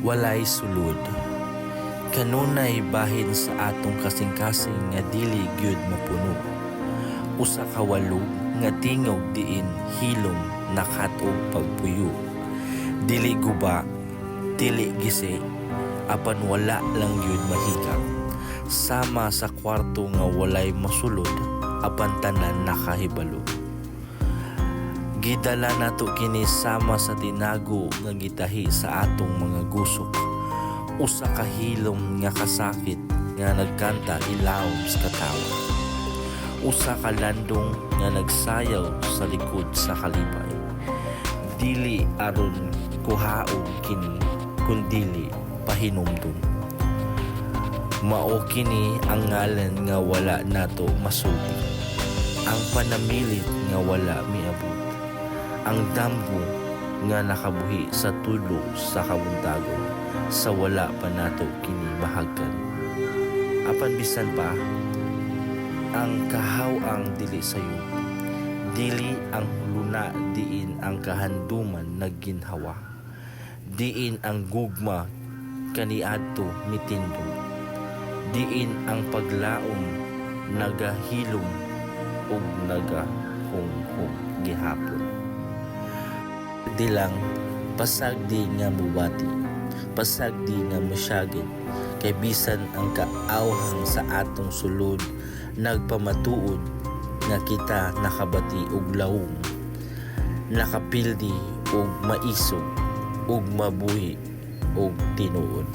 Walay sulod. Kanunay bahin sa atong kasing-kasing nga dili gyud mapuno. Usa ka walog nga tingog diin hilom nakatog pagpuyo. Dili guba, dili gisi, apan wala lang gyud mahikap. Sama sa kwarto nga walay masulod, apan tanan nakahibalo. Gidala nato kini sama sa tinago nga gitahi sa atong mga gusok. Usa ka hilom nga kasakit nga nagkanta ilawom sa katawa. Usa ka landong nga nagsayaw sa likod sa kalipay. Dili aron kuhaon kini kundili pahinumdum. Mao kini ang ngalan nga wala nato masulti. Ang panamilit nga wala miabot. Ang damgo nga nakabuhi sa tulo sa kabuntagon sa wala pa nato kini bahagkan. Apan bisan pa ang kahaw-ang dili sayo, dili ang luna diin ang kahanduman nagginhawa, diin ang gugma kaniadto mitindo, diin ang paglaom nagahilom ug nagahunghong gihapon. Di lang pasag di nga mubati, pasag di nga musyagid, kay bisan ang kaawhang sa atong sulod nagpamatuod nga kita nakabati og lawom, nakapildi og maisog ug mabuhi og tinuod.